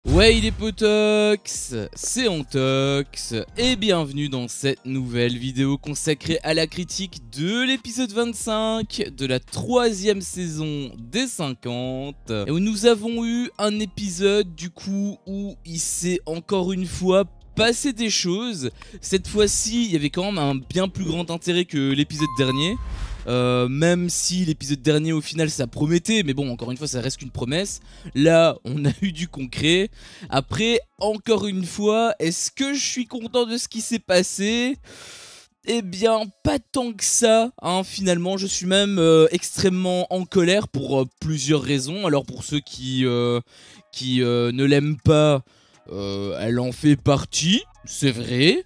Ouais, il est potox, c'est Antox, et bienvenue dans cette nouvelle vidéo consacrée à la critique de l'épisode 25 de la 3ème saison des 50, et où nous avons eu un épisode du coup où il s'est encore une fois passé des choses. Cette fois-ci, il y avait quand même un bien plus grand intérêt que l'épisode dernier. Même si l'épisode dernier au final ça promettait, mais bon, encore une fois ça reste qu'une promesse. Là on a eu du concret. Après, encore une fois, est-ce que je suis content de ce qui s'est passé? Eh bien, pas tant que ça, hein, finalement. Je suis même extrêmement en colère pour plusieurs raisons. Alors pour ceux qui ne l'aiment pas, elle en fait partie, c'est vrai.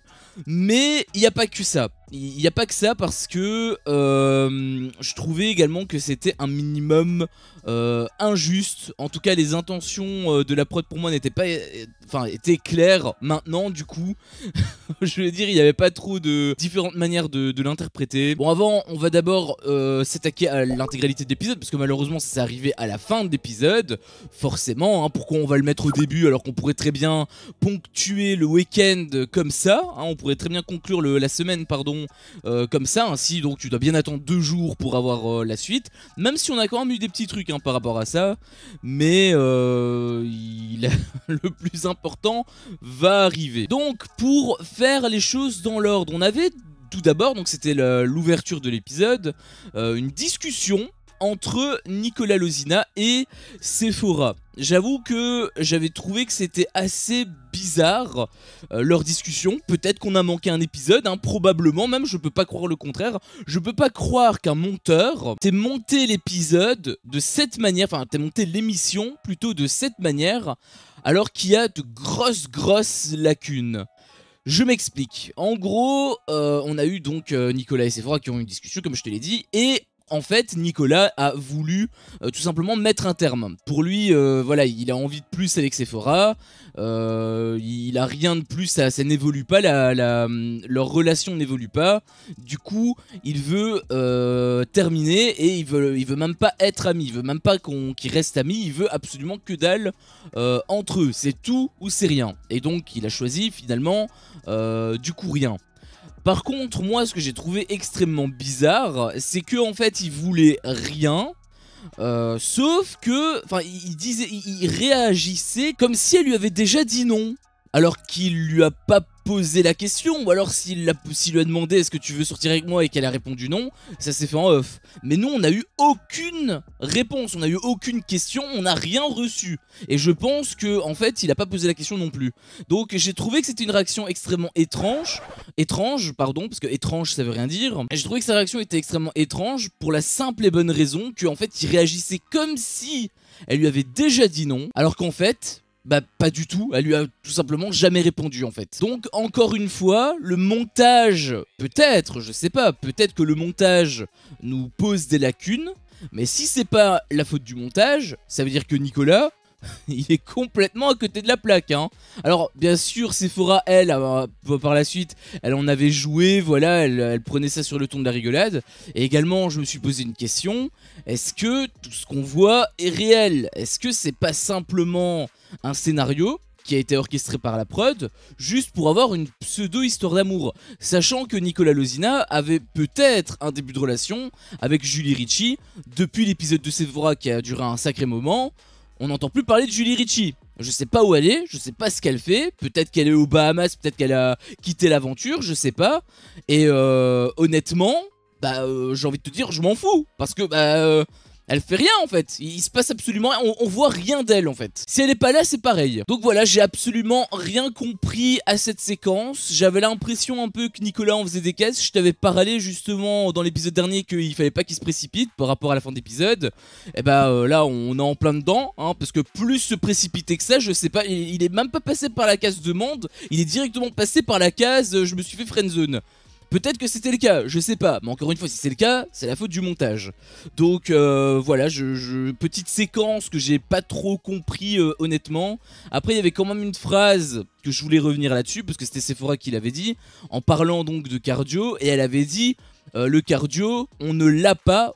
Mais il n'y a pas que ça. Il n'y a pas que ça parce que je trouvais également que c'était un minimum injuste. En tout cas, les intentions de la prod pour moi n'étaient pas, étaient claires. Maintenant, du coup, je veux dire, il n'y avait pas trop de différentes manières de l'interpréter. Bon, avant, on va d'abord s'attaquer à l'intégralité de l'épisode parce que malheureusement, c'est arrivé à la fin de l'épisode. Forcément, hein, pourquoi on va le mettre au début alors qu'on pourrait très bien ponctuer le week-end comme ça, hein, on pourrait très bien conclure la semaine, pardon, comme ça, ainsi donc tu dois bien attendre 2 jours pour avoir la suite, même si on a quand même eu des petits trucs hein, par rapport à ça, mais le plus important va arriver. Donc pour faire les choses dans l'ordre, on avait tout d'abord, donc c'était l'ouverture de l'épisode, une discussion entre Nicolas Lozina et Sephora. J'avoue que j'avais trouvé que c'était assez bizarre leur discussion. Peut-être qu'on a manqué un épisode, hein, probablement même, je peux pas croire le contraire. Je peux pas croire qu'un monteur t'ait monté l'épisode de cette manière, enfin t'ait monté l'émission plutôt de cette manière, alors qu'il y a de grosses lacunes. Je m'explique. En gros, on a eu donc Nicolas et Sephora qui ont eu une discussion, comme je te l'ai dit, et en fait, Nicolas a voulu tout simplement mettre un terme. Pour lui, voilà, il a envie de plus avec Sephora. Il a rien de plus, ça n'évolue pas, leur relation n'évolue pas. Du coup, il veut terminer et il veut même pas être ami. Il veut même pas qu'ils restent amis. Il veut absolument que dalle entre eux. C'est tout ou c'est rien. Et donc, il a choisi finalement du coup rien. Par contre, moi, ce que j'ai trouvé extrêmement bizarre, c'est que en fait, il voulait rien. Sauf que, enfin, il réagissait comme si elle lui avait déjà dit non, alors qu'il lui a pas posé la question, ou alors s'il lui a demandé est-ce que tu veux sortir avec moi et qu'elle a répondu non, ça s'est fait en off. Mais nous, on n'a eu aucune réponse, on n'a eu aucune question, on n'a rien reçu. Et je pense que en fait, il a pas posé la question non plus. Donc j'ai trouvé que c'était une réaction extrêmement étrange, parce que étrange ça veut rien dire. Et j'ai trouvé que sa réaction était extrêmement étrange pour la simple et bonne raison qu'en fait, il réagissait comme si elle lui avait déjà dit non, alors qu'en fait, bah pas du tout, elle lui a tout simplement jamais répondu en fait. Donc encore une fois, le montage, peut-être, je sais pas, peut-être que le montage nous pose des lacunes, mais si c'est pas la faute du montage, ça veut dire que Nicolas, il est complètement à côté de la plaque, hein. Alors bien sûr Sephora, elle, par la suite, elle en avait joué, voilà, elle prenait ça sur le ton de la rigolade. Et également je me suis posé une question, est-ce que tout ce qu'on voit est réel? Est-ce que c'est pas simplement un scénario qui a été orchestré par la prod, juste pour avoir une pseudo-histoire d'amour, sachant que Nicolas Lozina avait peut-être un début de relation avec Julie Ricci. Depuis l'épisode de Sephora qui a duré un sacré moment, on n'entend plus parler de Julie Ricci. Je sais pas où elle est, je sais pas ce qu'elle fait, peut-être qu'elle est aux Bahamas, peut-être qu'elle a quitté l'aventure, je sais pas. Et honnêtement, j'ai envie de te dire, je m'en fous, parce que elle fait rien en fait, il se passe absolument rien, on voit rien d'elle en fait. Si elle est pas là, c'est pareil. Donc voilà, j'ai absolument rien compris à cette séquence. J'avais l'impression un peu que Nicolas en faisait des caisses. Je t'avais parlé justement dans l'épisode dernier qu'il fallait pas qu'il se précipite par rapport à la fin d'épisode. Et là on est en plein dedans, hein, parce que plus se précipiter que ça, je sais pas, il est même pas passé par la case demande, il est directement passé par la case je me suis fait friendzone. Peut-être que c'était le cas, je sais pas, mais encore une fois, si c'est le cas, c'est la faute du montage. Donc voilà, petite séquence que j'ai pas trop compris honnêtement. Après, il y avait quand même une phrase que je voulais revenir là-dessus, parce que c'était Sephora qui l'avait dit, en parlant donc de cardio, et elle avait dit le cardio, on ne l'a pas,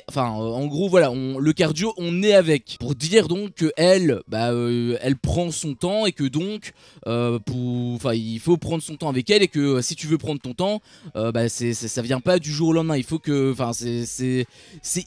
enfin en gros voilà, le cardio on est avec. Pour dire donc que elle prend son temps et que donc il faut prendre son temps avec elle et que si tu veux prendre ton temps, ça vient pas du jour au lendemain, il faut que, enfin c'est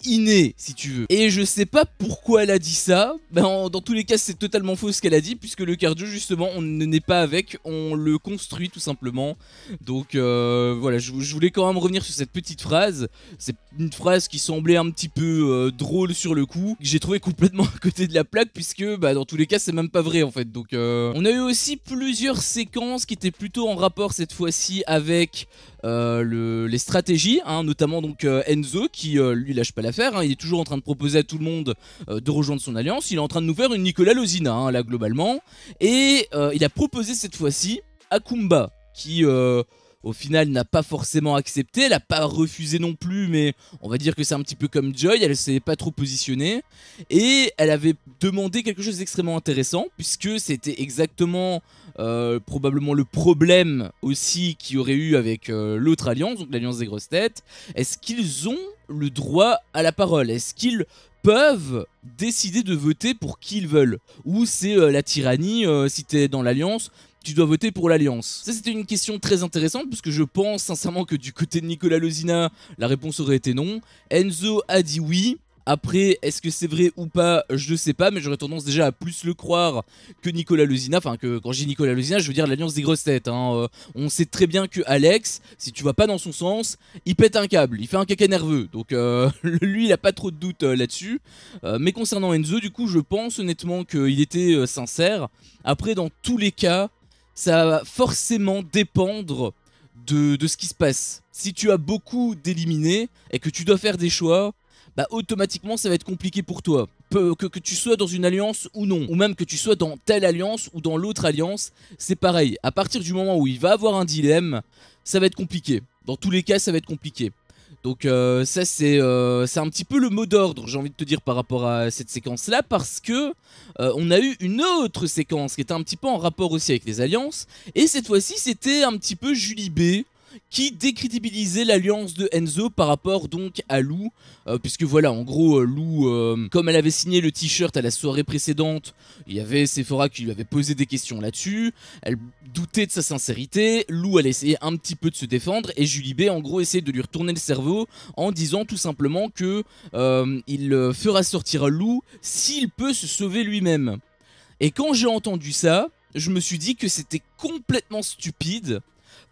inné si tu veux. Et je sais pas pourquoi elle a dit ça, dans tous les cas c'est totalement faux ce qu'elle a dit puisque le cardio justement on ne naît pas avec, on le construit tout simplement. Donc voilà, je voulais quand même revenir sur cette petite phrase. C'est une phrase qui semblait un petit peu drôle sur le coup, que j'ai trouvé complètement à côté de la plaque puisque dans tous les cas c'est même pas vrai en fait. Donc on a eu aussi plusieurs séquences qui étaient plutôt en rapport cette fois-ci avec les stratégies, hein, notamment donc Enzo qui lui lâche pas l'affaire, hein, il est toujours en train de proposer à tout le monde de rejoindre son alliance. Il est en train de nous faire une Nicolas Lozina hein, là globalement, et il a proposé cette fois-ci à Kumba qui au final n'a pas forcément accepté, elle a pas refusé non plus, mais on va dire que c'est un petit peu comme Joy, elle s'est pas trop positionnée et elle avait demandé quelque chose d'extrêmement intéressant puisque c'était exactement probablement le problème aussi qu'il y aurait eu avec l'autre alliance, donc l'alliance des grosses têtes. Est-ce qu'ils ont le droit à la parole? Est-ce qu'ils peuvent décider de voter pour qui ils veulent? Ou c'est la tyrannie, si t'es dans l'alliance tu dois voter pour l'alliance? Ça c'était une question très intéressante parce que je pense sincèrement que du côté de Nicolas Lozina la réponse aurait été non. Enzo a dit oui. Après, est-ce que c'est vrai ou pas, je ne sais pas, mais j'aurais tendance déjà à plus le croire que Nicolas Lozina. Enfin, que quand je dis Nicolas Lozina, je veux dire l'alliance des grosses têtes. Hein. On sait très bien que Alex, si tu vas pas dans son sens, il pète un câble, il fait un caca nerveux. Donc lui, il a pas trop de doute là-dessus. Mais concernant Enzo, du coup, je pense honnêtement qu'il était sincère. Après, dans tous les cas, ça va forcément dépendre de ce qui se passe. Si tu as beaucoup d'éliminés et que tu dois faire des choix, automatiquement ça va être compliqué pour toi. Que tu sois dans une alliance ou non, ou même que tu sois dans telle alliance ou dans l'autre alliance, c'est pareil. À partir du moment où il va avoir un dilemme, ça va être compliqué. Dans tous les cas, ça va être compliqué. Donc ça c'est un petit peu le mot d'ordre, j'ai envie de te dire, par rapport à cette séquence là, parce que on a eu une autre séquence qui était un petit peu en rapport aussi avec les alliances, et cette fois-ci c'était un petit peu Julie B qui décrédibilisait l'alliance de Enzo par rapport donc à Lou, puisque voilà, en gros Lou, comme elle avait signé le t-shirt à la soirée précédente, il y avait Sephora qui lui avait posé des questions là-dessus, elle doutait de sa sincérité, Lou elle essayait un petit peu de se défendre, et Julie B en gros essayait de lui retourner le cerveau en disant tout simplement que il fera sortir Lou s'il peut se sauver lui-même. Et quand j'ai entendu ça, je me suis dit que c'était complètement stupide,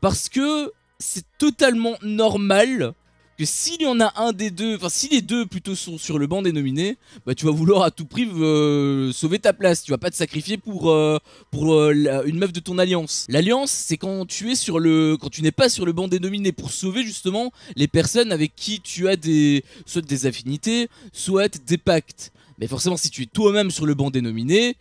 parce que c'est totalement normal que s'il y en a un des deux, enfin si les deux plutôt sont sur le banc des nominés, tu vas vouloir à tout prix sauver ta place, tu vas pas te sacrifier pour une meuf de ton alliance. L'alliance c'est quand tu n'es pas sur le banc des nominés pour sauver justement les personnes avec qui tu as soit des affinités, soit des pactes. Mais forcément si tu es toi-même sur le banc des nominés,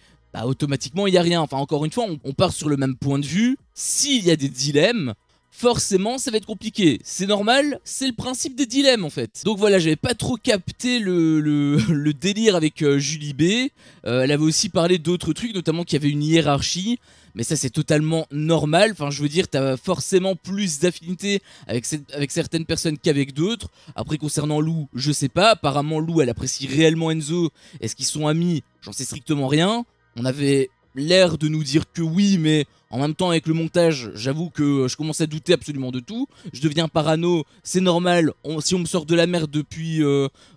automatiquement il n'y a rien. Enfin encore une fois on part sur le même point de vue. S'il y a des dilemmes, forcément ça va être compliqué, c'est normal, c'est le principe des dilemmes en fait. Donc voilà, j'avais pas trop capté le délire avec Julie B. Elle avait aussi parlé d'autres trucs, notamment qu'il y avait une hiérarchie, mais ça c'est totalement normal. Enfin je veux dire, t'as forcément plus d'affinité avec certaines personnes qu'avec d'autres. Après concernant Lou, je sais pas, apparemment Lou elle apprécie réellement Enzo. Est-ce qu'ils sont amis? J'en sais strictement rien. On avait l'air de nous dire que oui, mais en même temps avec le montage j'avoue que je commence à douter absolument de tout. Je deviens parano, c'est normal, si on me sort de la merde depuis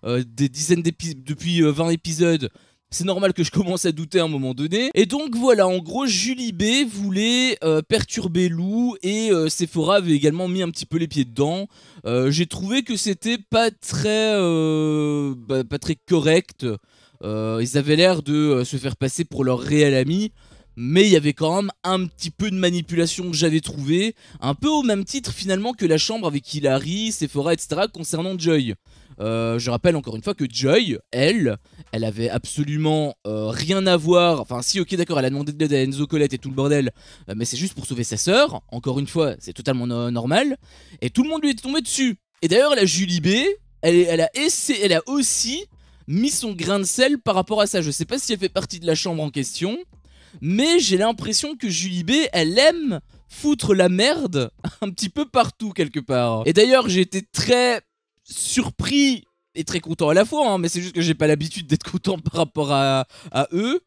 des dizaines d'épisodes, depuis 20 épisodes, c'est normal que je commence à douter à un moment donné. Et donc voilà, en gros Julie B voulait perturber Lou, et Sephora avait également mis un petit peu les pieds dedans. J'ai trouvé que c'était pas très correct. Ils avaient l'air de se faire passer pour leur réel ami, mais il y avait quand même un petit peu de manipulation que j'avais trouvé, un peu au même titre finalement que la chambre avec Hilary, Sephora, etc. concernant Joy. Je rappelle encore une fois que Joy, elle avait absolument rien à voir. Enfin si, ok d'accord, elle a demandé de l'aide à Enzo, Colette et tout le bordel, mais c'est juste pour sauver sa sœur. Encore une fois, c'est totalement normal. Et tout le monde lui est tombé dessus. Et d'ailleurs la Julie B, elle a aussi mis son grain de sel par rapport à ça. Je sais pas si elle fait partie de la chambre en question, mais j'ai l'impression que Julie B, elle aime foutre la merde un petit peu partout quelque part. Et d'ailleurs j'ai été très surpris et très content à la fois, hein, mais c'est juste que j'ai pas l'habitude d'être content par rapport à eux,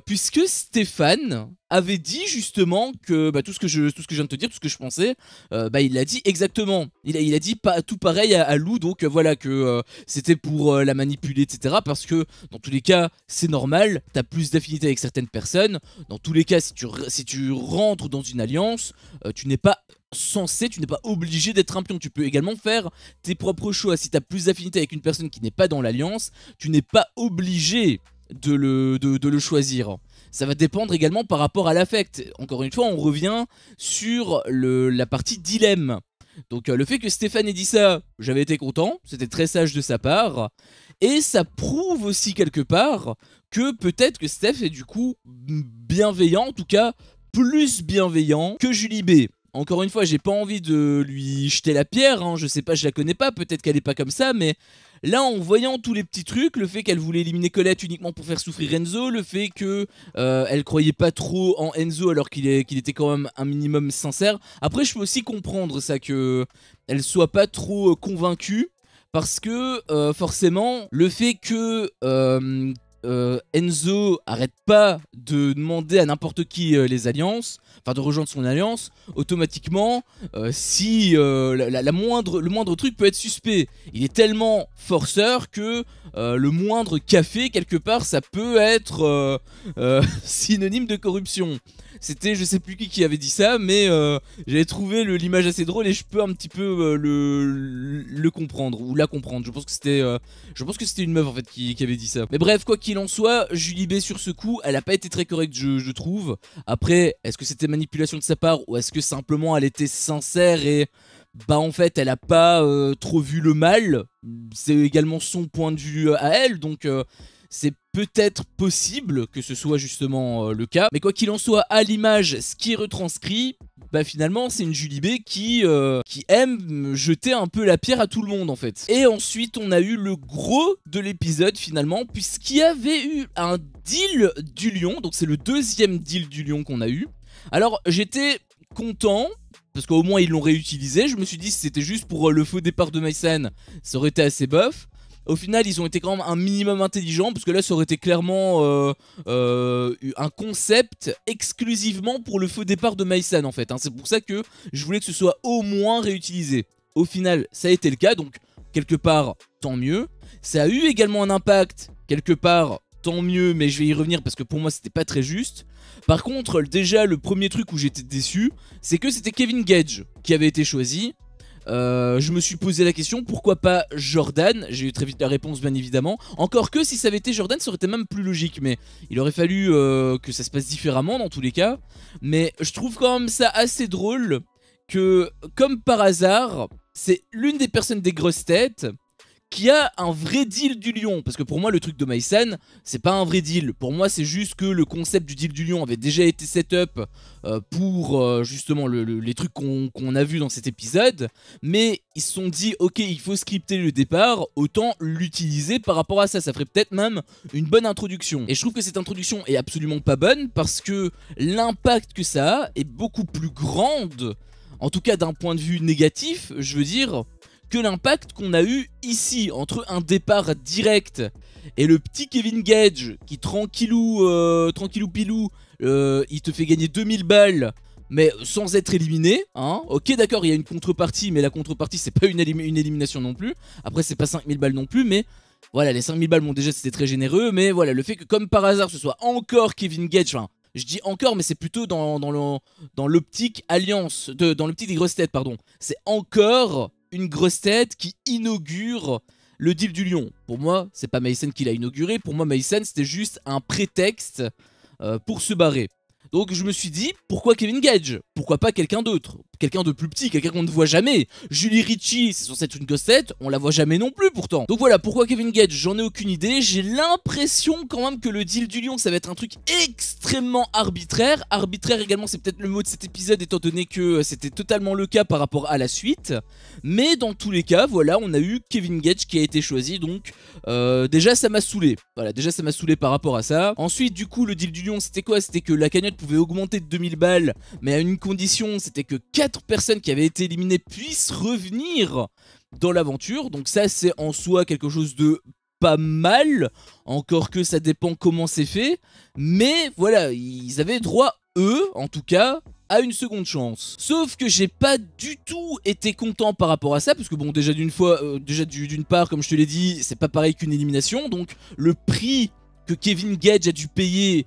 puisque Stéphane avait dit justement que tout ce que je viens de te dire, tout ce que je pensais, il l'a dit exactement. Il a dit pas tout pareil à Lou, donc voilà que c'était pour la manipuler, etc. Parce que dans tous les cas, c'est normal, t'as plus d'affinité avec certaines personnes. Dans tous les cas, si tu rentres dans une alliance, tu n'es pas tu n'es pas obligé d'être un pion. Tu peux également faire tes propres choix. Si tu as plus d'affinité avec une personne qui n'est pas dans l'alliance, tu n'es pas obligé de le choisir. Ça va dépendre également par rapport à l'affect. Encore une fois, on revient sur la partie dilemme. Donc le fait que Stéphane ait dit ça, j'avais été content, c'était très sage de sa part. Et ça prouve aussi quelque part que peut-être que Steph est du coup bienveillant, en tout cas plus bienveillant que Julie B. Encore une fois, j'ai pas envie de lui jeter la pierre, hein, je sais pas, je la connais pas, peut-être qu'elle est pas comme ça, mais là, en voyant tous les petits trucs, le fait qu'elle voulait éliminer Colette uniquement pour faire souffrir Enzo, le fait que elle croyait pas trop en Enzo alors qu'il était quand même un minimum sincère. Après, je peux aussi comprendre ça, que elle soit pas trop convaincue, parce que forcément, le fait que Enzo arrête pas de demander à n'importe qui les alliances, enfin de rejoindre son alliance, automatiquement, si le moindre truc peut être suspect. Il est tellement forceur que le moindre café, quelque part, ça peut être synonyme de corruption. C'était, je sais plus qui avait dit ça, mais j'avais trouvé l'image assez drôle et je peux un petit peu le comprendre, ou la comprendre. Je pense que c'était une meuf en fait qui avait dit ça. Mais bref, quoi qu'il en soit, Julie B sur ce coup, elle a pas été très correcte, je trouve. Après, est-ce que c'était manipulation de sa part, ou est-ce que simplement elle était sincère et en fait elle a pas trop vu le mal? C'est également son point de vue à elle, donc c'est peut-être possible que ce soit justement le cas. Mais quoi qu'il en soit, à l'image, ce qui est retranscrit, finalement c'est une Julie B qui aime jeter un peu la pierre à tout le monde en fait. Et ensuite on a eu le gros de l'épisode finalement, puisqu'il y avait eu un deal du lion. Donc c'est le deuxième deal du lion qu'on a eu. Alors j'étais content, parce qu'au moins ils l'ont réutilisé. Je me suis dit si c'était juste pour le faux départ de Maïsan, ça aurait été assez bof. Au final, ils ont été quand même un minimum intelligents, parce que là, ça aurait été clairement un concept exclusivement pour le faux départ de Maïsan, en fait. Hein. C'est pour ça que je voulais que ce soit au moins réutilisé. Au final, ça a été le cas, donc quelque part, tant mieux. Ça a eu également un impact, quelque part, tant mieux, mais je vais y revenir parce que pour moi, c'était pas très juste. Par contre, déjà, le premier truc où j'étais déçu, c'est que c'était Kevin Gage qui avait été choisi. Je me suis posé la question, pourquoi pas Jordan? J'ai eu très vite la réponse bien évidemment. Encore que si ça avait été Jordan, ça aurait été même plus logique. Mais il aurait fallu que ça se passe différemment dans tous les cas. Mais je trouve quand même ça assez drôle que, comme par hasard, c'est l'une des personnes des grosses têtes qui a un vrai deal du lion. Parce que pour moi le truc de Maïsan, c'est pas un vrai deal. Pour moi c'est juste que le concept du deal du lion avait déjà été set up pour justement les trucs qu'on a vu dans cet épisode. Mais ils se sont dit ok, il faut scripter le départ, autant l'utiliser par rapport à ça. Ça ferait peut-être même une bonne introduction. Et je trouve que cette introduction est absolument pas bonne, parce que l'impact que ça a est beaucoup plus grande, en tout cas d'un point de vue négatif, je veux dire, que l'impact qu'on a eu ici, entre un départ direct et le petit Kevin Gage qui tranquillou pilou, il te fait gagner 2000 balles mais sans être éliminé, hein. Ok d'accord, il y a une contrepartie, mais la contrepartie c'est pas une élimination non plus. Après c'est pas 5000 balles non plus, mais voilà, les 5000 balles, bon déjà c'était très généreux, mais voilà, le fait que comme par hasard ce soit encore Kevin Gage, enfin je dis encore, mais c'est plutôt dans l'optique alliance, dans l'optique des grosses têtes, pardon. C'est encore une grosse tête qui inaugure le deal du lion. Pour moi, c'est pas Maïsan qui l'a inauguré. Pour moi, Maïsan, c'était juste un prétexte pour se barrer. Donc je me suis dit, pourquoi Kevin Gage? Pourquoi pas quelqu'un d'autre? Quelqu'un de plus petit, quelqu'un qu'on ne voit jamais. Julie Ritchie, c'est censé être une gossette, on la voit jamais non plus pourtant. Donc voilà, pourquoi Kevin Gage? J'en ai aucune idée. J'ai l'impression quand même que le deal du lion, ça va être un truc extrêmement arbitraire. Arbitraire également, c'est peut-être le mot de cet épisode, étant donné que c'était totalement le cas par rapport à la suite. Mais dans tous les cas, voilà, on a eu Kevin Gage qui a été choisi, donc déjà ça m'a saoulé. Voilà, déjà ça m'a saoulé par rapport à ça. Ensuite, du coup, le deal du lion, c'était quoi? C'était que la cagnotte pouvait augmenter de 2000 balles, mais à une condition, c'était que 4 personnes qui avaient été éliminées puissent revenir dans l'aventure. Donc ça, c'est en soi quelque chose de pas mal, encore que ça dépend comment c'est fait. Mais voilà, ils avaient droit, eux, en tout cas, à une seconde chance. Sauf que j'ai pas du tout été content par rapport à ça, parce que bon, déjà d'une part, comme je te l'ai dit, c'est pas pareil qu'une élimination, donc le prix que Kevin Gage a dû payer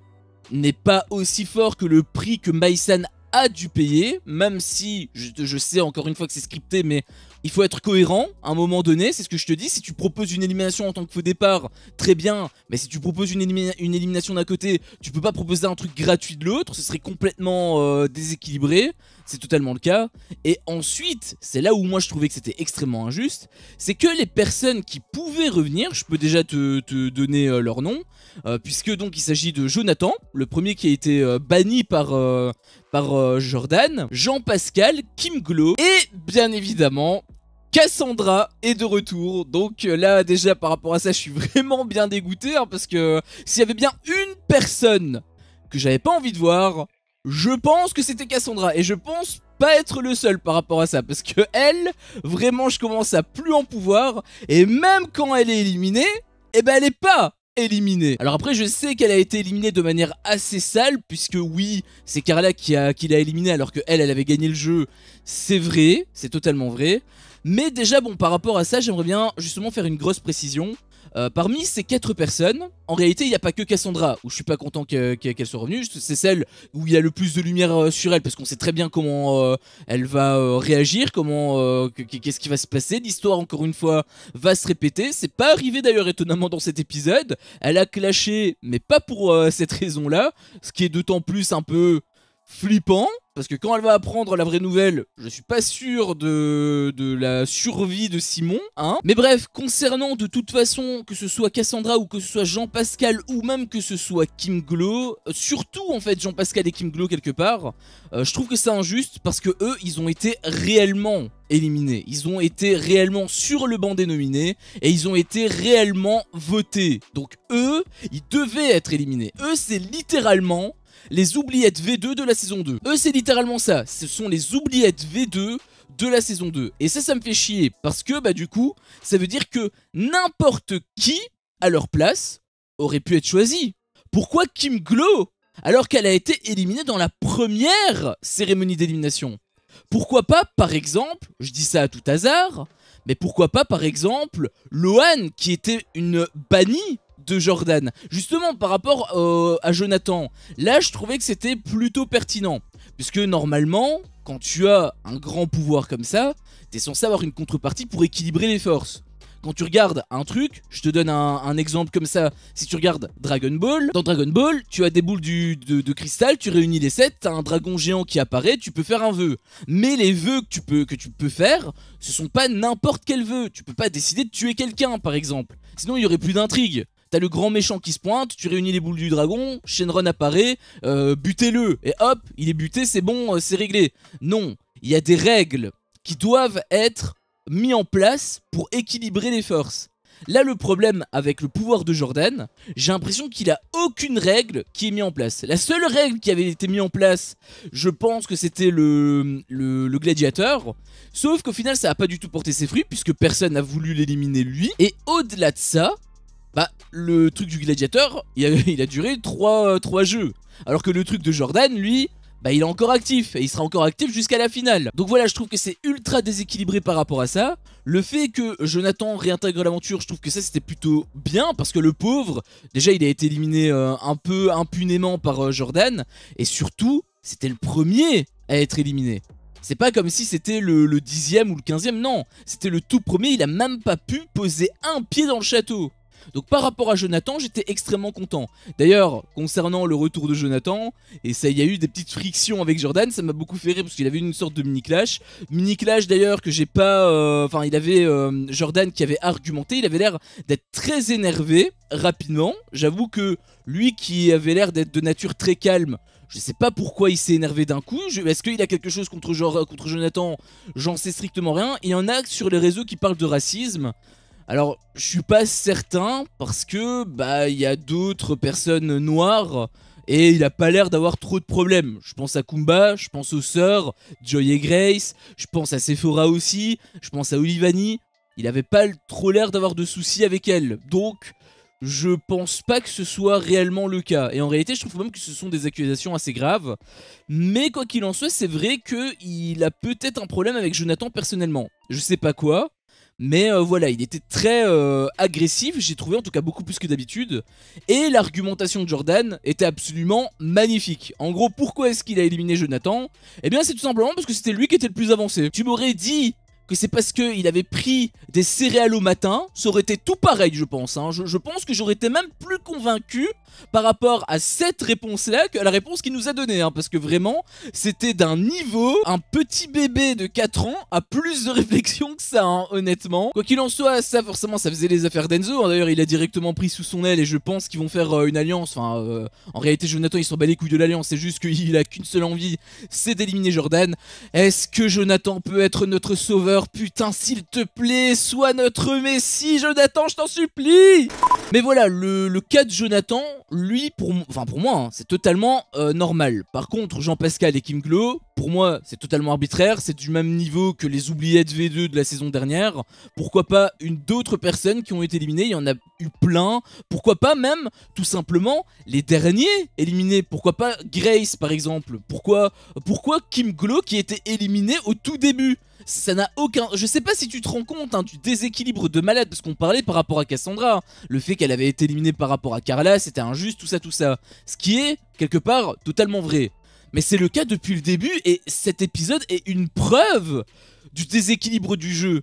n'est pas aussi fort que le prix que Maisan a dû payer, même si je sais encore une fois que c'est scripté, mais il faut être cohérent à un moment donné, c'est ce que je te dis. Si tu proposes une élimination en tant que faux départ, très bien, mais si tu proposes une élimination d'un côté, tu peux pas proposer un truc gratuit de l'autre, ce serait complètement déséquilibré, c'est totalement le cas. Et ensuite, c'est là où moi je trouvais que c'était extrêmement injuste, c'est que les personnes qui pouvaient revenir, je peux déjà te donner leur nom, puisque donc il s'agit de Jonathan, le premier qui a été banni par Jordan, Jean-Pascal, Kim Glow et bien évidemment Cassandra est de retour. Donc là déjà par rapport à ça je suis vraiment bien dégoûté hein, parce que s'il y avait bien une personne que j'avais pas envie de voir, je pense que c'était Cassandra, et je pense pas être le seul par rapport à ça, parce que elle, vraiment je commence à plus en pouvoir, et même quand elle est éliminée, eh ben elle est pas éliminée. Alors après je sais qu'elle a été éliminée de manière assez sale, puisque oui, c'est Carla qui l'a éliminée alors que elle avait gagné le jeu, c'est vrai, c'est totalement vrai. Mais déjà bon, par rapport à ça, j'aimerais bien justement faire une grosse précision. Parmi ces 4 personnes, en réalité il n'y a pas que Cassandra où je suis pas content qu'elle soit revenue, c'est celle où il y a le plus de lumière sur elle, parce qu'on sait très bien comment elle va réagir, qu'est-ce qui va se passer. L'histoire encore une fois va se répéter, c'est pas arrivé d'ailleurs étonnamment dans cet épisode, elle a clashé mais pas pour cette raison là, ce qui est d'autant plus un peu flippant, parce que quand elle va apprendre la vraie nouvelle, je suis pas sûr de la survie de Simon, hein. Mais bref, concernant de toute façon, que ce soit Cassandra ou que ce soit Jean-Pascal ou même que ce soit Kim Glow, surtout en fait Jean-Pascal et Kim Glow quelque part, je trouve que c'est injuste parce que eux, ils ont été réellement éliminés. Ils ont été réellement sur le banc des nominés et ils ont été réellement votés. Donc eux, ils devaient être éliminés. Eux, c'est littéralement les oubliettes V2 de la saison 2. Eux, c'est littéralement ça. Ce sont les oubliettes V2 de la saison 2. Et ça me fait chier. Parce que, bah du coup, ça veut dire que n'importe qui, à leur place, aurait pu être choisi. Pourquoi Kim Glow, alors qu'elle a été éliminée dans la première cérémonie d'élimination? Pourquoi pas, par exemple, je dis ça à tout hasard, mais pourquoi pas, par exemple, Lohan, qui était une bannie de Jordan, justement par rapport à Jonathan. Là je trouvais que c'était plutôt pertinent, puisque normalement quand tu as un grand pouvoir comme ça, t'es censé avoir une contrepartie pour équilibrer les forces. Quand tu regardes un truc, je te donne un exemple comme ça, si tu regardes Dragon Ball, dans Dragon Ball, tu as des boules de cristal, tu réunis les 7, t'as un dragon géant qui apparaît, tu peux faire un vœu. Mais les vœux que tu peux faire, ce sont pas n'importe quel vœu. Tu peux pas décider de tuer quelqu'un par exemple, sinon il y aurait plus d'intrigue. T'as le grand méchant qui se pointe, tu réunis les boules du dragon, Shenron apparaît, butez-le, et hop, il est buté, c'est bon, c'est réglé. Non, il y a des règles qui doivent être mises en place pour équilibrer les forces. Là, le problème avec le pouvoir de Jordan, j'ai l'impression qu'il a aucune règle qui est mise en place. La seule règle qui avait été mise en place, je pense que c'était le gladiateur. Sauf qu'au final, ça n'a pas du tout porté ses fruits, puisque personne n'a voulu l'éliminer lui. Et au-delà de ça, bah, le truc du gladiateur, il a duré 3 jeux. Alors que le truc de Jordan, lui, bah, il est encore actif. Et il sera encore actif jusqu'à la finale. Donc voilà, je trouve que c'est ultra déséquilibré par rapport à ça. Le fait que Jonathan réintègre l'aventure, je trouve que ça c'était plutôt bien. Parce que le pauvre, déjà il a été éliminé un peu impunément par Jordan. Et surtout, c'était le premier à être éliminé. C'est pas comme si c'était le 10e ou le 15e, non. C'était le tout premier, il a même pas pu poser un pied dans le château. Donc par rapport à Jonathan, j'étais extrêmement content. D'ailleurs, concernant le retour de Jonathan, et ça, il y a eu des petites frictions avec Jordan, ça m'a beaucoup fait rire parce qu'il avait une sorte de mini-clash. Mini-clash d'ailleurs que j'ai pas... Enfin, il avait Jordan qui avait argumenté, il avait l'air d'être très énervé rapidement. J'avoue que lui qui avait l'air d'être de nature très calme, je sais pas pourquoi il s'est énervé d'un coup. Est-ce qu'il a quelque chose contre Jonathan? J'en sais strictement rien. Il y en a sur les réseaux qui parlent de racisme. Alors, je suis pas certain parce que bah il y a d'autres personnes noires et il a pas l'air d'avoir trop de problèmes. Je pense à Kumba, je pense aux sœurs, Joy et Grace, je pense à Sephora aussi, je pense à Olivani. Il avait pas trop l'air d'avoir de soucis avec elle, donc je pense pas que ce soit réellement le cas. Et en réalité, je trouve même que ce sont des accusations assez graves. Mais quoi qu'il en soit, c'est vrai qu'il a peut-être un problème avec Jonathan personnellement. Je sais pas quoi, mais voilà, il était très agressif, j'ai trouvé en tout cas beaucoup plus que d'habitude. Et l'argumentation de Jordan était absolument magnifique. En gros, pourquoi est-ce qu'il a éliminé Jonathan? Eh bien, c'est tout simplement parce que c'était lui qui était le plus avancé. Tu m'aurais dit que c'est parce qu'il avait pris des céréales au matin, ça aurait été tout pareil, je pense. Hein. Je pense que j'aurais été même plus convaincu par rapport à cette réponse-là que la réponse qu'il nous a donnée. Hein, parce que vraiment, c'était d'un niveau, un petit bébé de 4 ans a plus de réflexion que ça, hein, honnêtement. Quoi qu'il en soit, ça forcément, ça faisait les affaires d'Enzo. Hein. D'ailleurs, il a directement pris sous son aile et je pense qu'ils vont faire une alliance. Enfin, en réalité, Jonathan, il s'en bat les couilles de l'alliance. C'est juste qu'il a qu'une seule envie, c'est d'éliminer Jordan. Est-ce que Jonathan peut être notre sauveur? Putain, s'il te plaît, sois notre messie, Jonathan, je t'en supplie. Mais voilà, le cas de Jonathan, lui, pour moi, hein, c'est totalement normal. Par contre, Jean-Pascal et Kim Glow, pour moi, c'est totalement arbitraire. C'est du même niveau que les oubliettes V2 de la saison dernière. Pourquoi pas d'autres personnes qui ont été éliminées? Il y en a eu plein. Pourquoi pas même, tout simplement, les derniers éliminés? Pourquoi pas Grace, par exemple? Pourquoi Kim Glow qui était éliminé au tout début? Ça n'a aucun... Je sais pas si tu te rends compte hein, du déséquilibre de malade, parce qu'on parlait par rapport à Cassandra. Le fait qu'elle avait été éliminée par rapport à Carla, c'était injuste, tout ça. Ce qui est, quelque part, totalement vrai. Mais c'est le cas depuis le début, et cet épisode est une preuve du déséquilibre du jeu.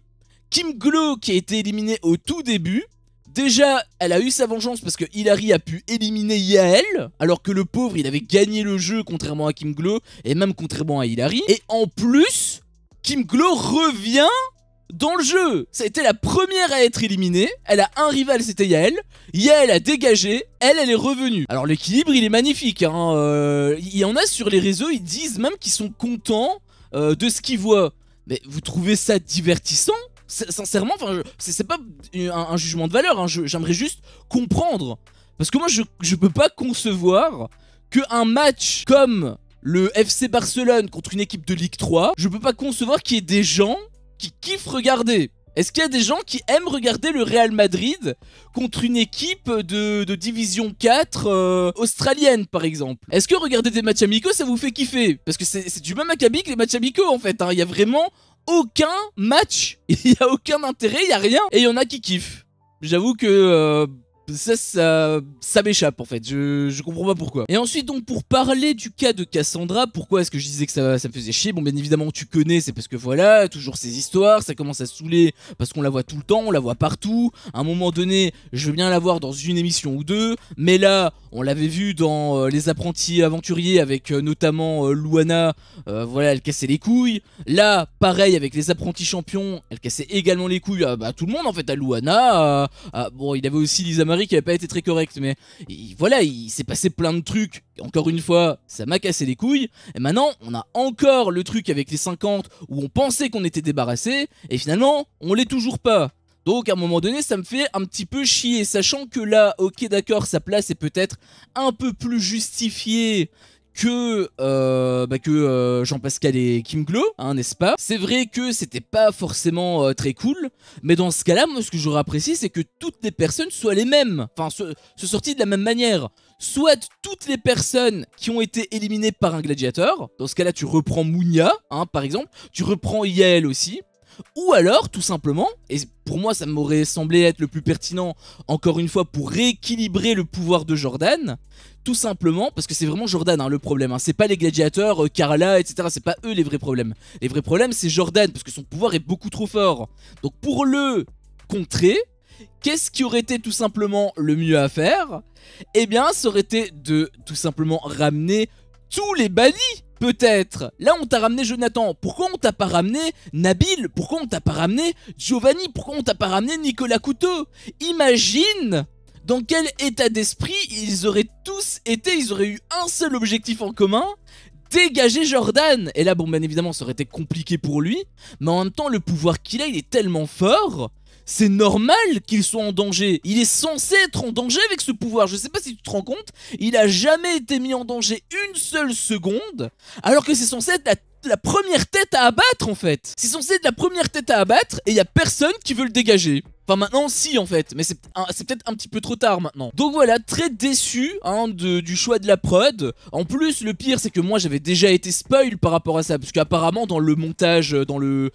Kim Glow, qui a été éliminée au tout début, déjà, elle a eu sa vengeance parce que Hilary a pu éliminer Yael, alors que le pauvre, il avait gagné le jeu, contrairement à Kim Glow, et même contrairement à Hilary. Et en plus... Kim Glow revient dans le jeu. Ça a été la première à être éliminée. Elle a un rival, c'était Yael. Yael a dégagé. Elle est revenue. Alors l'équilibre, il est magnifique. Hein. Il y en a sur les réseaux, ils disent même qu'ils sont contents de ce qu'ils voient. Mais vous trouvez ça divertissant? Sincèrement, c'est pas un jugement de valeur. Hein. J'aimerais juste comprendre. Parce que moi, je peux pas concevoir qu'un match comme... le FC Barcelone contre une équipe de Ligue 3, je peux pas concevoir qu'il y ait des gens qui kiffent regarder. Est-ce qu'il y a des gens qui aiment regarder le Real Madrid contre une équipe de Division 4 australienne, par exemple? Est-ce que regarder des matchs amicaux, ça vous fait kiffer? Parce que c'est du même acabit que les matchs amicaux, en fait. Hein. Il y a vraiment aucun match, il y a aucun intérêt, il y a rien. Et il y en a qui kiffent. J'avoue que... ça m'échappe en fait, je comprends pas pourquoi. Et ensuite donc pour parler du cas de Cassandra, pourquoi est-ce que je disais que ça me faisait chier? Bon bien évidemment tu connais, c'est parce que voilà, toujours ces histoires, ça commence à saouler parce qu'on la voit tout le temps, on la voit partout. À un moment donné, je veux bien la voir dans une émission ou deux, mais là on l'avait vu dans Les Apprentis Aventuriers avec notamment Luana, voilà elle cassait les couilles. Là pareil avec Les Apprentis Champions, elle cassait également les couilles à tout le monde en fait, à Luana, bon il avait aussi Lisa Marie qui avait pas été très correcte, mais voilà, il s'est passé plein de trucs. Encore une fois, ça m'a cassé les couilles. Et maintenant, on a encore le truc avec les 50 où on pensait qu'on était débarrassé, et finalement, on l'est toujours pas. Donc à un moment donné, ça me fait un petit peu chier, sachant que là, ok d'accord, sa place est peut-être un peu plus justifiée que Jean-Pascal et Kim Glow, hein, n'est-ce pas? C'est vrai que c'était pas forcément très cool, mais dans ce cas-là, moi ce que j'aurais apprécié, c'est que toutes les personnes soient les mêmes, enfin se sortent de la même manière. Soit toutes les personnes qui ont été éliminées par un gladiateur, dans ce cas-là tu reprends Mounia, hein, par exemple, tu reprends Yael aussi. Ou alors, tout simplement, et pour moi ça m'aurait semblé être le plus pertinent, encore une fois, pour rééquilibrer le pouvoir de Jordan, tout simplement, parce que c'est vraiment Jordan hein, le problème, hein, c'est pas les gladiateurs, Carla, etc., c'est pas eux les vrais problèmes. Les vrais problèmes c'est Jordan, parce que son pouvoir est beaucoup trop fort. Donc pour le contrer, qu'est-ce qui aurait été tout simplement le mieux à faire? Eh bien, ça aurait été de tout simplement ramener tous les bannis. Peut-être. Là on t'a ramené Jonathan. Pourquoi on t'a pas ramené Nabil? Pourquoi on t'a pas ramené Giovanni? Pourquoi on t'a pas ramené Nicolas Couteau? Imagine dans quel état d'esprit ils auraient tous été. Ils auraient eu un seul objectif en commun: dégager Jordan. Et là bon bien évidemment ça aurait été compliqué pour lui, mais en même temps le pouvoir qu'il a il est tellement fort. c'est normal qu'il soit en danger. Il est censé être en danger avec ce pouvoir. Je sais pas si tu te rends compte, il a jamais été mis en danger une seule seconde, alors que c'est censé être la première tête à abattre en fait. C'est censé être la première tête à abattre et il y a personne qui veut le dégager. Enfin maintenant si en fait, mais c'est peut-être un petit peu trop tard maintenant. Donc voilà, très déçu hein, du choix de la prod. En plus le pire c'est que moi j'avais déjà été spoil par rapport à ça. Parce qu'apparemment dans le montage, dans le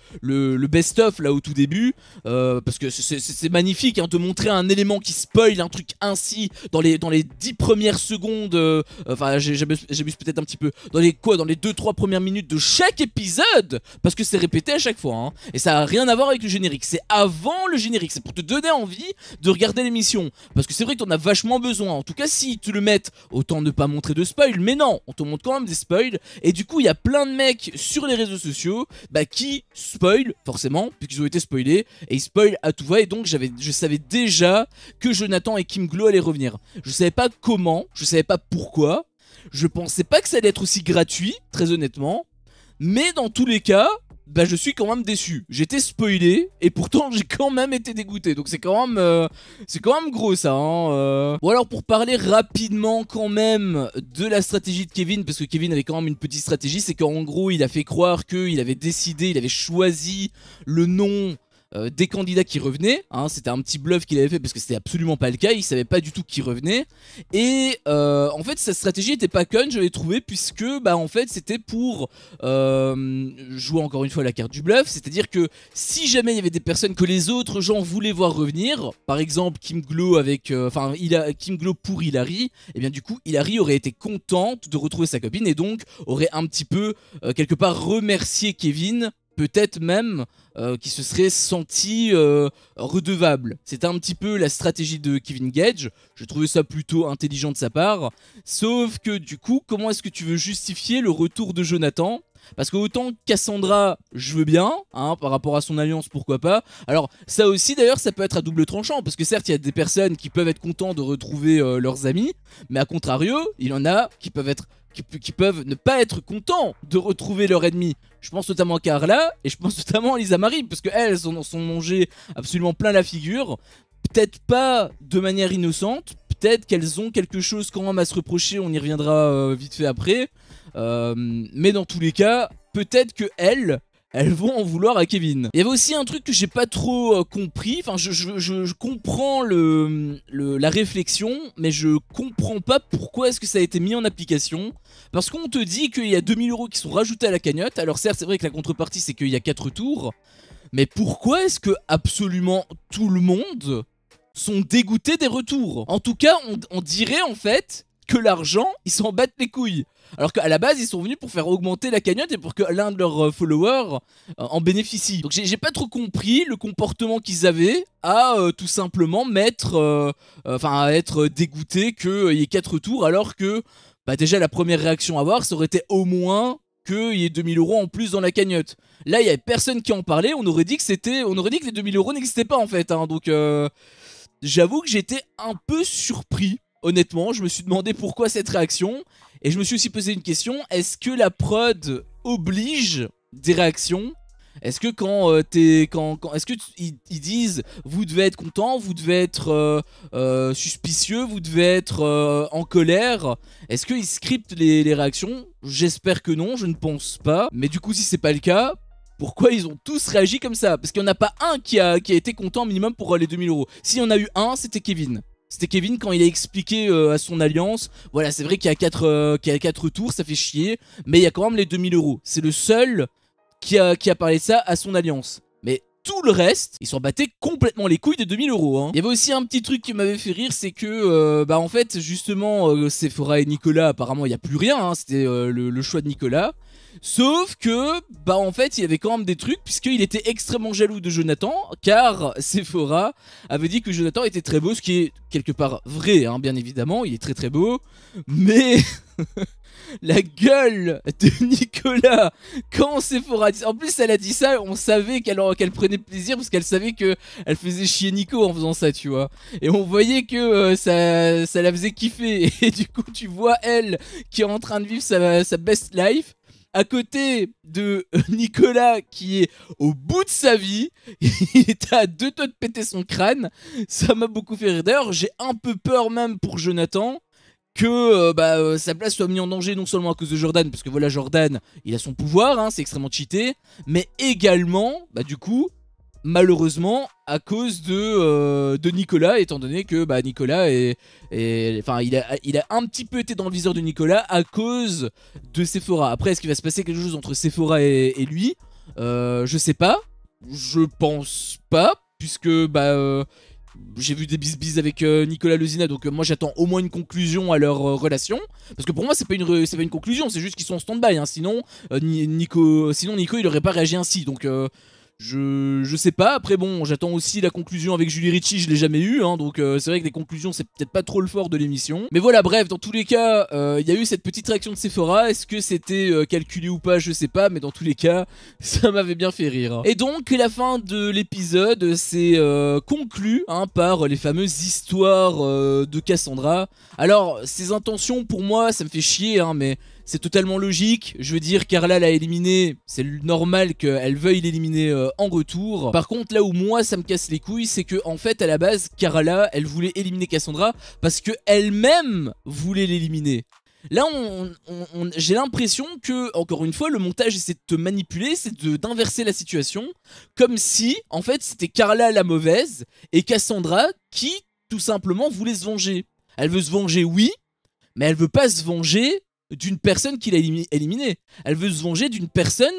best-of là au tout début, parce que c'est magnifique hein, de montrer un élément qui spoil un truc ainsi dans les 10 premières secondes. Enfin j'abuse peut-être un petit peu. Dans les 2-3 premières minutes de chaque épisode. Parce que c'est répété à chaque fois hein. Et ça a rien à voir avec le générique. C'est avant le générique. Pour te donner envie de regarder l'émission. Parce que c'est vrai que t'en as vachement besoin. En tout cas, si tu le mets, autant ne pas montrer de spoil. Mais non, on te montre quand même des spoils. Et du coup, il y a plein de mecs sur les réseaux sociaux qui spoilent, forcément, puisqu'ils ont été spoilés. Et ils spoilent à tout va. Et donc, je savais déjà que Jonathan et Kim Glow allaient revenir. Je savais pas comment, je savais pas pourquoi. Je pensais pas que ça allait être aussi gratuit, très honnêtement. Mais dans tous les cas, je suis quand même déçu. J'étais spoilé et pourtant j'ai quand même été dégoûté. Donc c'est quand même gros ça hein. Bon alors pour parler rapidement quand même de la stratégie de Kevin, parce que Kevin avait quand même une petite stratégie, c'est qu'en gros il a fait croire qu'il avait décidé, il avait choisi le nom des candidats qui revenaient, hein, c'était un petit bluff qu'il avait fait parce que c'était absolument pas le cas, il savait pas du tout qui revenait. Et en fait sa stratégie était pas conne, je l'ai trouvé, puisque en fait c'était pour jouer encore une fois la carte du bluff, c'est-à-dire que si jamais il y avait des personnes que les autres gens voulaient voir revenir, par exemple Kim Glow avec, Kim Glow pour Hilary, et bien du coup Hilary aurait été contente de retrouver sa copine et donc aurait un petit peu quelque part remercié Kevin, peut-être même qui se serait senti redevable. C'était un petit peu la stratégie de Kevin Gage. Je trouvais ça plutôt intelligent de sa part. Sauf que du coup, comment est-ce que tu veux justifier le retour de Jonathan ? Parce que autant Cassandra, je veux bien, hein, par rapport à son alliance, pourquoi pas. Alors ça aussi d'ailleurs, ça peut être à double tranchant, parce que certes il y a des personnes qui peuvent être contents de retrouver leurs amis, mais à contrario, il y en a qui peuvent ne pas être contents de retrouver leur ennemi. Je pense notamment à Carla et je pense notamment à Lisa Marie, parce qu'elles sont mangées absolument plein la figure. Peut-être pas de manière innocente, peut-être qu'elles ont quelque chose quand même à se reprocher, on y reviendra vite fait après. Mais dans tous les cas, peut-être que elles vont en vouloir à Kevin. Il y avait aussi un truc que j'ai pas trop compris. Enfin, je comprends la réflexion, mais je comprends pas pourquoi est-ce que ça a été mis en application. Parce qu'on te dit qu'il y a 2000 € qui sont rajoutés à la cagnotte. Alors certes, c'est vrai que la contrepartie, c'est qu'il y a 4 tours. Mais pourquoi est-ce que absolument tout le monde sont dégoûtés des retours? En tout cas, on dirait en fait que l'argent, ils s'en battent les couilles. Alors qu'à la base, ils sont venus pour faire augmenter la cagnotte et pour que l'un de leurs followers en bénéficie. Donc j'ai pas trop compris le comportement qu'ils avaient à tout simplement à être dégoûté qu'il y ait 4 tours, alors que déjà la première réaction à avoir, ça aurait été au moins qu'il y ait 2000 € en plus dans la cagnotte. Là, il y avait personne qui en parlait, on aurait dit que les 2000 € n'existaient pas en fait. Hein, donc j'avoue que j'étais un peu surpris. Honnêtement, je me suis demandé pourquoi cette réaction. Et je me suis aussi posé une question, est-ce que la prod oblige des réactions? Est-ce que ils disent vous devez être content, vous devez être suspicieux, vous devez être en colère? Est-ce qu'ils scriptent les réactions? J'espère que non, je ne pense pas. Mais du coup, si c'est pas le cas, pourquoi ils ont tous réagi comme ça? Parce qu'il n'y en a pas un qui a été content minimum pour les 2000 €. S'il y en a eu un, c'était Kevin. C'était Kevin quand il a expliqué à son alliance. Voilà, c'est vrai qu'il y a 4 tours, ça fait chier. Mais il y a quand même les 2000 €. C'est le seul qui a parlé de ça à son alliance. Mais tout le reste, ils s'en battaient complètement les couilles des 2000 €. Hein. Il y avait aussi un petit truc qui m'avait fait rire, c'est que en fait justement Sephora et Nicolas, apparemment il n'y a plus rien. Hein, c'était le choix de Nicolas. Sauf que, en fait, il y avait quand même des trucs, puisqu'il était extrêmement jaloux de Jonathan, car Sephora avait dit que Jonathan était très beau, ce qui est quelque part vrai, hein, bien évidemment, il est très très beau, mais la gueule de Nicolas, quand Sephora dit... En plus, elle a dit ça, on savait qu'elle prenait plaisir, parce qu'elle savait qu'elle faisait chier Nico en faisant ça, tu vois. Et on voyait que ça la faisait kiffer, et du coup, tu vois elle qui est en train de vivre sa best life, à côté de Nicolas qui est au bout de sa vie. Il était à 2 doigts de péter son crâne. Ça m'a beaucoup fait rire. D'ailleurs, j'ai un peu peur même pour Jonathan que sa place soit mise en danger non seulement à cause de Jordan, parce que voilà, Jordan, il a son pouvoir, hein, c'est extrêmement cheaté, mais également, du coup, malheureusement, à cause de Nicolas, étant donné que Nicolas il a un petit peu été dans le viseur de Nicolas à cause de Sephora. Après, est-ce qu'il va se passer quelque chose entre Sephora et lui? Je sais pas, je pense pas, puisque j'ai vu des bisbis avec Nicolas Lezina, donc moi j'attends au moins une conclusion à leur relation. Parce que pour moi c'est pas une conclusion, c'est juste qu'ils sont en stand-by, hein. Sinon, Nico il aurait pas réagi ainsi, donc je sais pas. Après bon, j'attends aussi la conclusion avec Julie Ritchie, je l'ai jamais eu, hein, donc c'est vrai que les conclusions c'est peut-être pas trop le fort de l'émission. Mais voilà, bref, dans tous les cas, il y a eu cette petite réaction de Sephora. Est-ce que c'était calculé ou pas, je sais pas, mais dans tous les cas, ça m'avait bien fait rire. Et donc la fin de l'épisode c'est conclu par les fameuses histoires de Cassandra. Alors ses intentions pour moi ça me fait chier, mais c'est totalement logique. Je veux dire, Carla l'a éliminé, c'est normal qu'elle veuille l'éliminer en retour. Par contre, là où moi ça me casse les couilles, c'est que en fait à la base, Carla, elle voulait éliminer Cassandra parce que elle-même voulait l'éliminer. Là, j'ai l'impression que, encore une fois, le montage essaie de te manipuler, c'est d'inverser la situation, comme si, en fait, c'était Carla la mauvaise et Cassandra qui, tout simplement, voulait se venger. Elle veut se venger, oui, mais elle veut pas se venger d'une personne qu'il a éliminée. Elle veut se venger d'une personne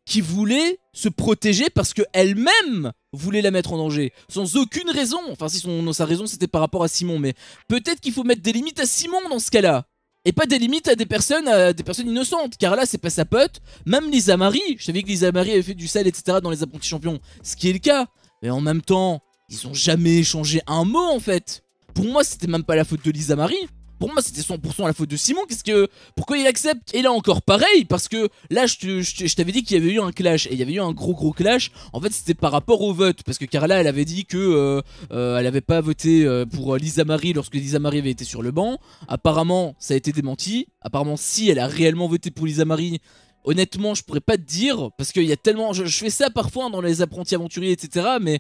qui voulait se protéger parce qu'elle-même voulait la mettre en danger, sans aucune raison. Enfin, si sa raison c'était par rapport à Simon, mais peut-être qu'il faut mettre des limites à Simon dans ce cas-là. Et pas des limites à des personnes innocentes. Car là, c'est pas sa pote. Même Lisa Marie. Je savais que Lisa Marie avait fait du sale, etc. dans les apprentis champions. Ce qui est le cas. Mais en même temps, ils ont jamais échangé un mot, en fait. Pour moi, c'était même pas la faute de Lisa Marie. Pour moi, c'était 100% la faute de Simon. Pourquoi il accepte? Et là encore pareil, parce que là, je t'avais dit qu'il y avait eu un clash. Et il y avait eu un gros clash. En fait, c'était par rapport au vote. Parce que Carla, elle avait dit que elle avait pas voté pour Lisa Marie lorsque Lisa Marie avait été sur le banc. Apparemment, ça a été démenti. Apparemment, si elle a réellement voté pour Lisa Marie, honnêtement, je pourrais pas te dire, parce qu'il y a tellement... Je fais ça parfois dans les apprentis aventuriers, etc. Mais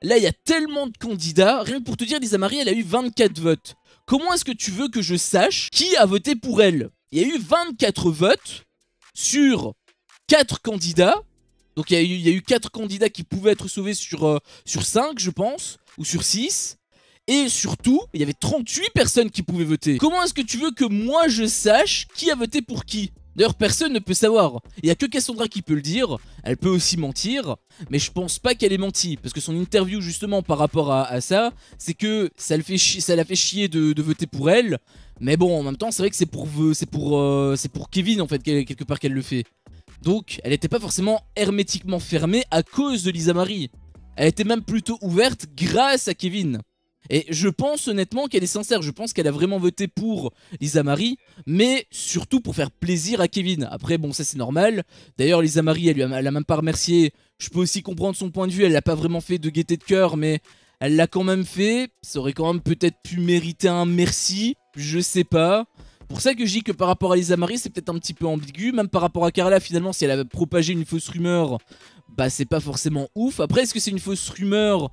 là, il y a tellement de candidats. Rien que pour te dire, Lisa Marie, elle a eu 24 votes. Comment est-ce que tu veux que je sache qui a voté pour elle? Il y a eu 24 votes sur 4 candidats. Donc il y a eu 4 candidats qui pouvaient être sauvés sur 5, je pense, ou sur 6. Et surtout, il y avait 38 personnes qui pouvaient voter. Comment est-ce que tu veux que moi je sache qui a voté pour qui? D'ailleurs, personne ne peut savoir. Il n'y a que Cassandra qui peut le dire. Elle peut aussi mentir. Mais je pense pas qu'elle ait menti. Parce que son interview, justement, par rapport à ça, c'est que ça l'a fait chier de voter pour elle. Mais bon, en même temps, c'est vrai que c'est pour Kevin, en fait, quelque part qu'elle le fait. Donc, elle n'était pas forcément hermétiquement fermée à cause de Lisa Marie. Elle était même plutôt ouverte grâce à Kevin. Et je pense honnêtement qu'elle est sincère, je pense qu'elle a vraiment voté pour Lisa Marie, mais surtout pour faire plaisir à Kevin. Après bon, ça c'est normal. D'ailleurs Lisa Marie, elle a même pas remercié. Je peux aussi comprendre son point de vue, elle l'a pas vraiment fait de gaieté de cœur, mais elle l'a quand même fait. Ça aurait quand même peut-être pu mériter un merci, je sais pas. Pour ça que je dis que par rapport à Lisa Marie, c'est peut-être un petit peu ambigu. Même par rapport à Carla, finalement, si elle avait propagé une fausse rumeur, c'est pas forcément ouf. Après, est-ce que c'est une fausse rumeur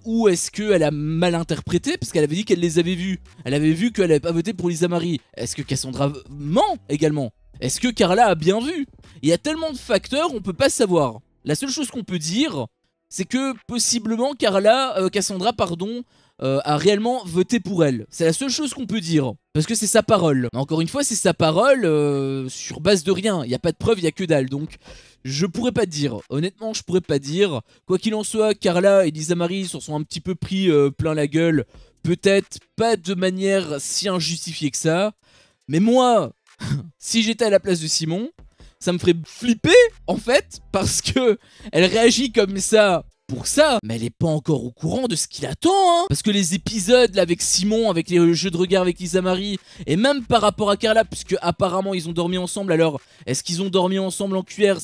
ou est-ce qu'elle a mal interprété? Parce qu'elle avait dit qu'elle les avait vus. Elle avait vu qu'elle avait pas voté pour Lisa Marie. Est-ce que Cassandra ment également? Est-ce que Carla a bien vu? Il y a tellement de facteurs, on peut pas savoir. La seule chose qu'on peut dire, c'est que possiblement Cassandra, a réellement voté pour elle. C'est la seule chose qu'on peut dire. Parce que c'est sa parole. Mais encore une fois, c'est sa parole sur base de rien. Il n'y a pas de preuve, il n'y a que dalle. Donc, je pourrais pas te dire. Honnêtement, je pourrais pas dire. Quoi qu'il en soit, Carla et Lisa Marie s'en sont un petit peu pris plein la gueule. Peut-être pas de manière si injustifiée que ça. Mais moi, si j'étais à la place de Simon, ça me ferait flipper, en fait. Parce que elle réagit comme ça pour ça, mais elle est pas encore au courant de ce qu'il attend, hein. Parce que les épisodes là avec Simon, avec les jeux de regard avec Lisa Marie, et même par rapport à Carla, puisque apparemment ils ont dormi ensemble, alors est-ce qu'ils ont dormi ensemble en cuillère?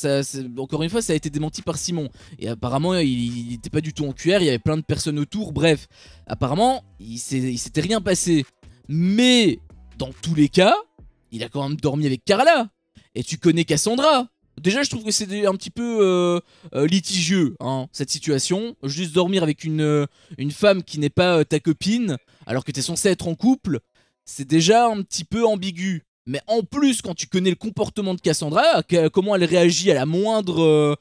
Encore une fois, ça a été démenti par Simon. Et apparemment, il était pas du tout en cuillère, il y avait plein de personnes autour, bref. Apparemment, il s'était rien passé. Mais, dans tous les cas, il a quand même dormi avec Carla. et tu connais Cassandra. Déjà, je trouve que c'est un petit peu litigieux, hein, cette situation. Juste dormir avec une femme qui n'est pas ta copine, alors que t'es censé être en couple, c'est déjà un petit peu ambigu. Mais en plus, quand tu connais le comportement de Cassandra, comment elle réagit à la moindre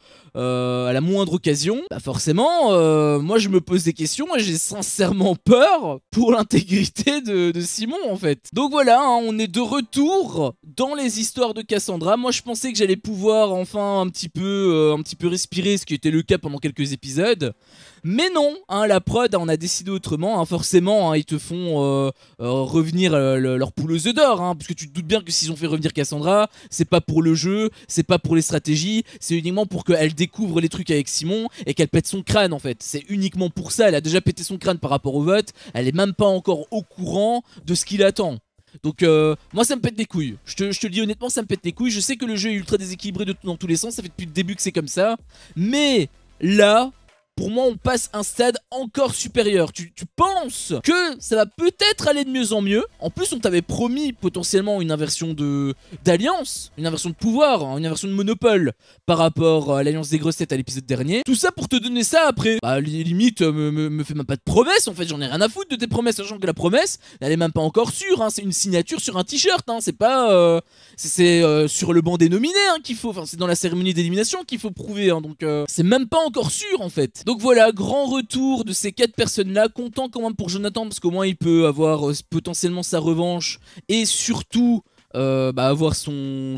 occasion, bah forcément, moi je me pose des questions et j'ai sincèrement peur pour l'intégrité de Simon en fait. Donc voilà, hein, on est de retour dans les histoires de Cassandra. Moi je pensais que j'allais pouvoir enfin un petit peu respirer, ce qui était le cas pendant quelques épisodes. Mais non, hein, la prod, on a décidé autrement. Hein, forcément, hein, ils te font revenir leur poule aux œufs d'or. Hein, parce que tu te doutes bien que s'ils ont fait revenir Cassandra, c'est pas pour le jeu, c'est pas pour les stratégies, c'est uniquement pour qu'elle découvre les trucs avec Simon et qu'elle pète son crâne en fait. C'est uniquement pour ça. Elle a déjà pété son crâne par rapport au vote. Elle est même pas encore au courant de ce qu'il attend. Donc moi ça me pète les couilles, je te le dis honnêtement, ça me pète les couilles. Je sais que le jeu est ultra déséquilibré dans tous les sens, ça fait depuis le début que c'est comme ça. Mais là, pour moi on passe un stade encore supérieur. Tu penses que ça va peut-être aller de mieux en mieux. En plus on t'avait promis potentiellement une inversion d'alliance, une inversion de pouvoir, hein, une inversion de monopole par rapport à l'alliance des grosses têtes à l'épisode dernier. Tout ça pour te donner ça après. Bah limite me fais même pas de promesse en fait, j'en ai rien à foutre de tes promesses, sachant que la promesse elle est même pas encore sûre, hein. C'est une signature sur un t-shirt, hein. C'est pas c'est sur le banc des nominés, hein, qu'il faut, enfin c'est dans la cérémonie d'élimination qu'il faut prouver, hein. Donc c'est même pas encore sûr en fait. Donc voilà, grand retour de ces 4 personnes-là, content quand même pour Jonathan parce qu'au moins il peut avoir potentiellement sa revanche et surtout avoir son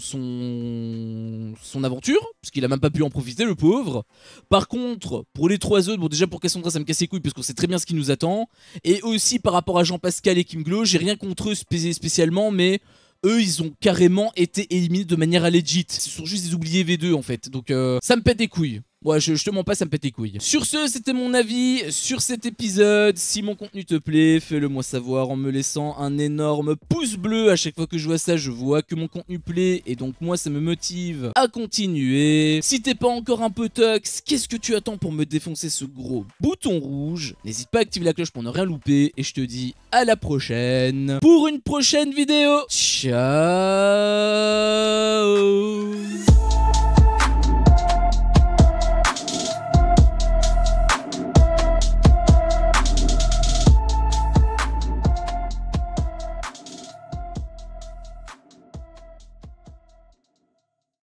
aventure, parce qu'il a même pas pu en profiter le pauvre. Par contre, pour les 3 autres, bon déjà pour Cassandra ça me casse les couilles parce qu'on sait très bien ce qui nous attend. Et aussi par rapport à Jean-Pascal et Kim Glow, j'ai rien contre eux spécialement, mais eux ils ont carrément été éliminés de manière legit. Ce sont juste des oubliés V2 en fait, donc ça me pète des couilles. Ouais, je te mens pas, ça me pète les couilles. Sur ce, c'était mon avis sur cet épisode. Si mon contenu te plaît, fais-le moi savoir en me laissant un énorme pouce bleu. À chaque fois que je vois ça, je vois que mon contenu plaît. Et donc moi, ça me motive à continuer. Si t'es pas encore un peu tox, qu'est-ce que tu attends pour me défoncer ce gros bouton rouge? N'hésite pas à activer la cloche pour ne rien louper. Et je te dis à la prochaine pour une prochaine vidéo. Ciao.